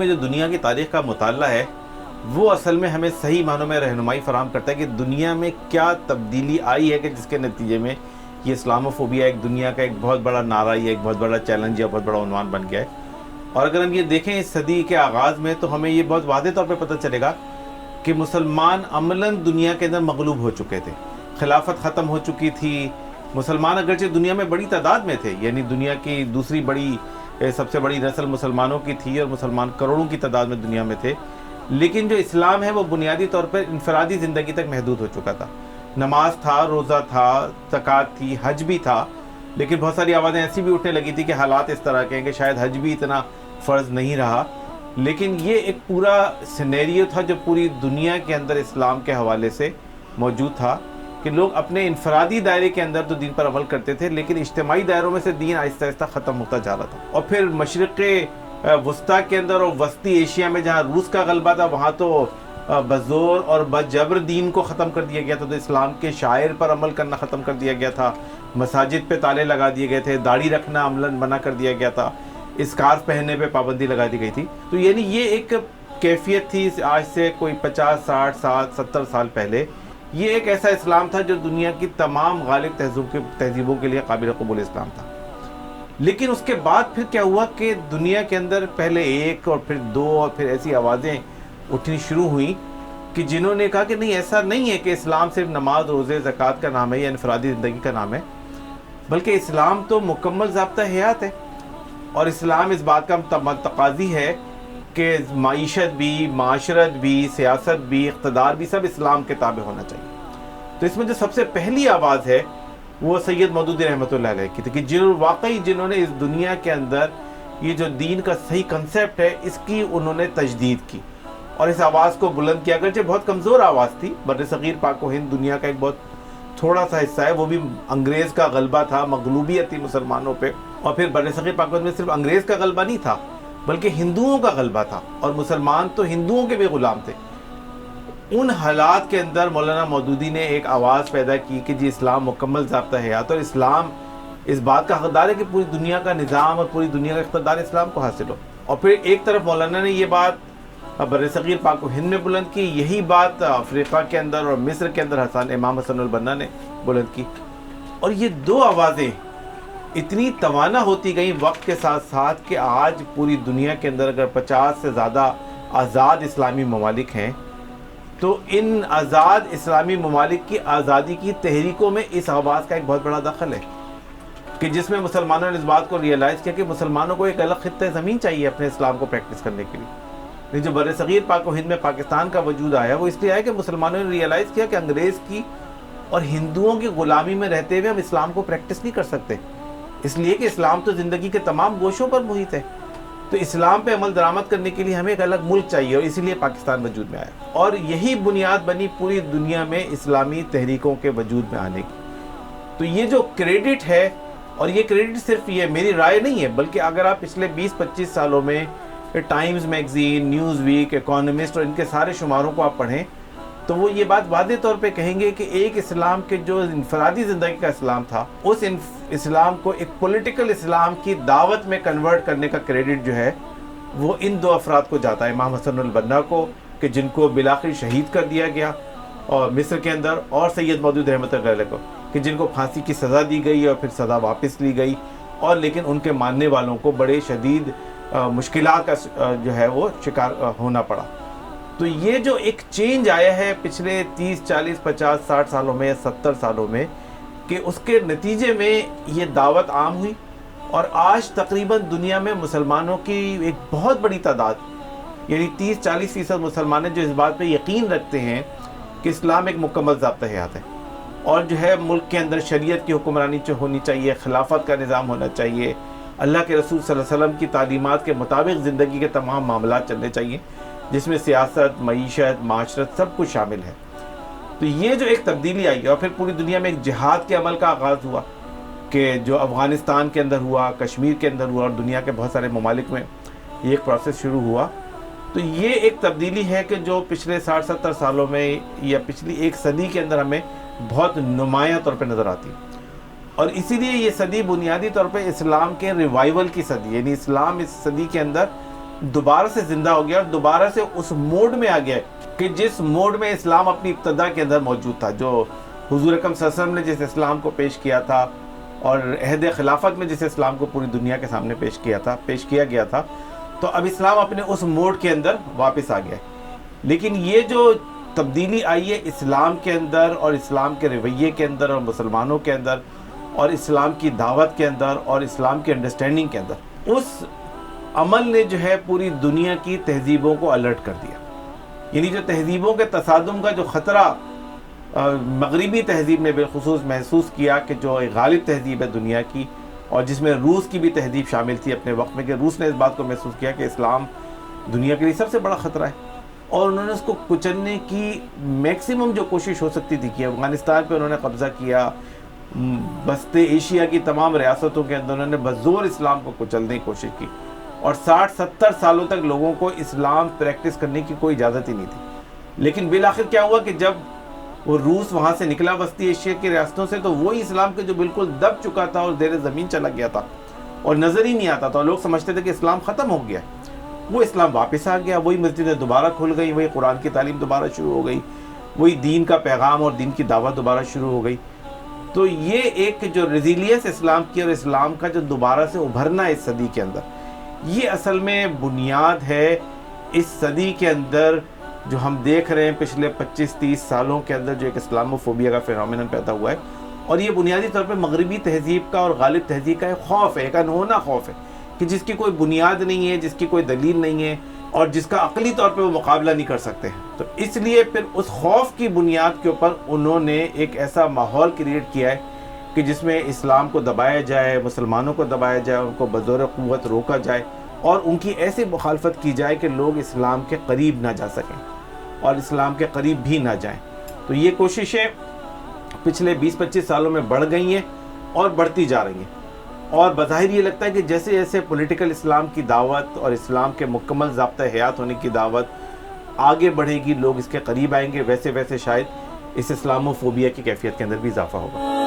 میں جو دنیا کی تاریخ کا مطالعہ ہے وہ اصل میں ہمیں صحیح معنوں میں رہنمائی فراہم کرتا ہے کہ دنیا میں کیا تبدیلی آئی ہے کہ جس کے نتیجے میں یہ اسلاموفوبیا ایک دنیا کا ایک بہت بڑا نعرہ یا ایک بہت بڑا چیلنج یا بہت بڑا عنوان بن گیا ہے. اور اگر ہم یہ دیکھیں اس صدی کے آغاز میں تو ہمیں یہ بہت واضح طور پہ پتہ چلے گا کہ مسلمان عملاً دنیا کے اندر مغلوب ہو چکے تھے. خلافت ختم ہو چکی تھی. مسلمان اگرچہ دنیا میں بڑی تعداد میں تھے، یعنی دنیا کی دوسری بڑی سب سے بڑی نسل مسلمانوں کی تھی اور مسلمان کروڑوں کی تعداد میں دنیا میں تھے، لیکن جو اسلام ہے وہ بنیادی طور پر انفرادی زندگی تک محدود ہو چکا تھا. نماز تھا، روزہ تھا، زکوٰۃ تھی، حج بھی تھا، لیکن بہت ساری آوازیں ایسی بھی اٹھنے لگی تھی کہ حالات اس طرح کے ہیں کہ شاید حج بھی اتنا فرض نہیں رہا. لیکن یہ ایک پورا سینیریو تھا جو پوری دنیا کے اندر اسلام کے حوالے سے موجود تھا کہ لوگ اپنے انفرادی دائرے کے اندر تو دین پر عمل کرتے تھے، لیکن اجتماعی دائروں میں سے دین آہستہ آہستہ ختم ہوتا جا رہا تھا. اور پھر مشرق وسطیٰ کے اندر اور وسطی ایشیا میں جہاں روس کا غلبہ تھا وہاں تو بزور اور بجبر دین کو ختم کر دیا گیا تھا. تو اسلام کے شاعر پر عمل کرنا ختم کر دیا گیا تھا، مساجد پہ تالے لگا دیے گئے تھے، داڑھی رکھنا عملاً منع کر دیا گیا تھا، اسکارف پہننے پہ پابندی لگا دی گئی تھی. تو یعنی یہ ایک کیفیت تھی آج سے کوئی 50 60 70 سال پہلے. یہ ایک ایسا اسلام تھا جو دنیا کی تمام غالب تہذیبوں کے لیے قابل قبول اسلام تھا. لیکن اس کے بعد پھر کیا ہوا کہ دنیا کے اندر پہلے ایک اور پھر دو اور پھر ایسی آوازیں اٹھنی شروع ہوئیں کہ جنہوں نے کہا کہ نہیں، ایسا نہیں ہے کہ اسلام صرف نماز، روزے، زکوٰۃ کا نام ہے یا انفرادی زندگی کا نام ہے، بلکہ اسلام تو مکمل ضابطہ حیات ہے. اور اسلام اس بات کا تقاضی ہے کہ معیشت بھی، معاشرت بھی، سیاست بھی، اقتدار بھی سب اسلام کے تابع ہونا چاہیے. تو اس میں جو سب سے پہلی آواز ہے وہ سید مودودی رحمۃ اللہ علیہ کی تھی کہ جنہوں نے اس دنیا کے اندر یہ جو دین کا صحیح کنسیپٹ ہے اس کی انہوں نے تجدید کی اور اس آواز کو بلند کیا. اگرچہ بہت کمزور آواز تھی، بر صغیر پاک و ہند دنیا کا ایک بہت تھوڑا سا حصہ ہے، وہ بھی انگریز کا غلبہ تھا، مغلوبیت تھی مسلمانوں پہ. اور پھر بر صغیر پاک و ہند میں صرف انگریز کا غلبہ نہیں تھا بلکہ ہندوؤں کا غلبہ تھا، اور مسلمان تو ہندوؤں کے بھی غلام تھے. ان حالات کے اندر مولانا مودودی نے ایک آواز پیدا کی کہ جی اسلام مکمل ضابطہ حیات، اور اسلام اس بات کا حقدار ہے کہ پوری دنیا کا نظام اور پوری دنیا کا اقتدار اسلام کو حاصل ہو. اور پھر ایک طرف مولانا نے یہ بات بر صغیر پاک و ہند میں بلند کی، یہی بات افریقہ کے اندر اور مصر کے اندر امام حسن البنا نے بلند کی. اور یہ دو آوازیں اتنی توانا ہوتی گئیں وقت کے ساتھ ساتھ کہ آج پوری دنیا کے اندر اگر 50 سے زیادہ آزاد اسلامی ممالک ہیں تو ان آزاد اسلامی ممالک کی آزادی کی تحریکوں میں اس آواز کا ایک بہت بڑا دخل ہے کہ جس میں مسلمانوں نے اس بات کو ریئلائز کیا کہ مسلمانوں کو ایک الگ خطہ زمین چاہیے اپنے اسلام کو پریکٹس کرنے کے لیے. جو بر صغیر پاک و ہند میں پاکستان کا وجود آیا وہ اس لیے آیا کہ مسلمانوں نے ریئلائز کیا کہ انگریز کی اور ہندوؤں کی غلامی میں رہتے ہوئے ہم اسلام کو پریکٹس نہیں کر سکتے، اس لیے کہ اسلام تو زندگی کے تمام گوشوں پر محیط ہے. تو اسلام پہ عمل درآمد کرنے کے لیے ہمیں ایک الگ ملک چاہیے، اور اسی لیے پاکستان وجود میں آیا. اور یہی بنیاد بنی پوری دنیا میں اسلامی تحریکوں کے وجود میں آنے کی. تو یہ جو کریڈٹ ہے، اور یہ کریڈٹ صرف یہ میری رائے نہیں ہے، بلکہ اگر آپ پچھلے 20-25 سالوں میں Times magazine, Newsweek, Economist اور ان کے سارے شماروں کو آپ پڑھیں تو وہ یہ بات واضح طور پہ کہیں گے کہ ایک اسلام کے جو انفرادی زندگی کا اسلام تھا اس اسلام کو ایک پولیٹیکل اسلام کی دعوت میں کنورٹ کرنے کا کریڈٹ جو ہے وہ ان دو افراد کو جاتا ہے، امام حسن البنا کو کہ جن کو بالآخر شہید کر دیا گیا اور مصر کے اندر، اور سید مودودی رحمۃ اللہ علیہ کو کہ جن کو پھانسی کی سزا دی گئی اور پھر سزا واپس لی گئی، اور لیکن ان کے ماننے والوں کو بڑے شدید مشکلات کا جو ہے وہ شکار ہونا پڑا. تو یہ جو ایک چینج آیا ہے پچھلے 30 40 50 60 سالوں میں یا 70 سالوں میں کہ اس کے نتیجے میں یہ دعوت عام ہوئی، اور آج تقریباً دنیا میں مسلمانوں کی ایک بہت بڑی تعداد، یعنی 30-40% مسلمان جو اس بات پہ یقین رکھتے ہیں کہ اسلام ایک مکمل ضابطہ حیات ہے، اور جو ہے ملک کے اندر شریعت کی حکمرانی ہونی چاہیے، خلافت کا نظام ہونا چاہیے، اللہ کے رسول صلی اللہ علیہ وسلم کی تعلیمات کے مطابق زندگی کے تمام معاملات چلنے چاہیے، جس میں سیاست، معیشت، معاشرت سب کچھ شامل ہے. تو یہ جو ایک تبدیلی آئی، اور پھر پوری دنیا میں ایک جہاد کے عمل کا آغاز ہوا کہ جو افغانستان کے اندر ہوا، کشمیر کے اندر ہوا، اور دنیا کے بہت سارے ممالک میں یہ ایک پروسیس شروع ہوا. تو یہ ایک تبدیلی ہے کہ جو پچھلے 60-70 سالوں میں یا پچھلی ایک صدی کے اندر ہمیں بہت نمایاں طور پہ نظر آتی ہے. اور اسی لیے یہ صدی بنیادی طور پہ اسلام کے ریوائیول کی صدی، یعنی اسلام اس صدی کے اندر دوبارہ سے زندہ ہو گیا اور دوبارہ سے اس موڈ میں آ گیا کہ جس موڈ میں اسلام اپنی ابتدا کے اندر موجود تھا، جو حضور اکرم صلی اللہ علیہ وسلم نے جس اسلام کو پیش کیا تھا اور عہد خلافت میں جس اسلام کو پوری دنیا کے سامنے پیش کیا گیا تھا، تو اب اسلام اپنے اس موڈ کے اندر واپس آ گیا ہے۔ لیکن یہ جو تبدیلی آئی ہے اسلام کے اندر اور اسلام کے رویے کے اندر اور مسلمانوں کے اندر اور اسلام کی دعوت کے اندر اور اسلام کی انڈرسٹینڈنگ کے اندر، اس عمل نے جو ہے پوری دنیا کی تہذیبوں کو الرٹ کر دیا۔ یعنی جو تہذیبوں کے تصادم کا جو خطرہ مغربی تہذیب نے بالخصوص محسوس کیا کہ جو ایک غالب تہذیب ہے دنیا کی، اور جس میں روس کی بھی تہذیب شامل تھی اپنے وقت میں، کہ روس نے اس بات کو محسوس کیا کہ اسلام دنیا کے لیے سب سے بڑا خطرہ ہے، اور انہوں نے اس کو کچلنے کی میکسیمم جو کوشش ہو سکتی تھی کی۔ افغانستان پہ انہوں نے قبضہ کیا، وسط ایشیا کی تمام ریاستوں کے اندر انہوں نے بزور اسلام کو کچلنے کی کوشش کی، اور 60-70 سالوں تک لوگوں کو اسلام پریکٹس کرنے کی کوئی اجازت ہی نہیں تھی۔ لیکن بالآخر کیا ہوا کہ جب وہ روس وہاں سے نکلا وسطی ایشیا کی ریاستوں سے، تو وہی اسلام کے جو بالکل دب چکا تھا اور زیر زمین چلا گیا تھا اور نظر ہی نہیں آتا تھا، لوگ سمجھتے تھے کہ اسلام ختم ہو گیا، وہ اسلام واپس آ گیا، وہی مسجدیں دوبارہ کھل گئی، وہی قرآن کی تعلیم دوبارہ شروع ہو گئی، وہی دین کا پیغام اور دین کی دعوت دوبارہ شروع ہو گئی۔ تو یہ ایک جو ریزیلینس اسلام کی اور اسلام کا جو دوبارہ سے ابھرنا ہے اس صدی کے اندر، یہ اصل میں بنیاد ہے اس صدی کے اندر جو ہم دیکھ رہے ہیں پچھلے 25-30 سالوں کے اندر جو ایک اسلاموفوبیا کا فینومینن پیدا ہوا ہے، اور یہ بنیادی طور پہ مغربی تہذیب کا اور غالب تہذیب کا ایک خوف ہے، ایک انہونا خوف ہے کہ جس کی کوئی بنیاد نہیں ہے، جس کی کوئی دلیل نہیں ہے، اور جس کا عقلی طور پہ وہ مقابلہ نہیں کر سکتے۔ تو اس لیے پھر اس خوف کی بنیاد کے اوپر انہوں نے ایک ایسا ماحول کریٹ کیا ہے کہ جس میں اسلام کو دبایا جائے، مسلمانوں کو دبایا جائے، ان کو بزور قوت روکا جائے، اور ان کی ایسی مخالفت کی جائے کہ لوگ اسلام کے قریب نہ جا سکیں اور اسلام کے قریب بھی نہ جائیں۔ تو یہ کوششیں پچھلے 20-25 سالوں میں بڑھ گئی ہیں اور بڑھتی جا رہی ہیں، اور بظاہر یہ لگتا ہے کہ جیسے جیسے پولیٹیکل اسلام کی دعوت اور اسلام کے مکمل ضابطہ حیات ہونے کی دعوت آگے بڑھے گی، لوگ اس کے قریب آئیں گے، ویسے ویسے شاید اس اسلاموفوبیا کی کیفیت کے اندر بھی اضافہ ہوگا۔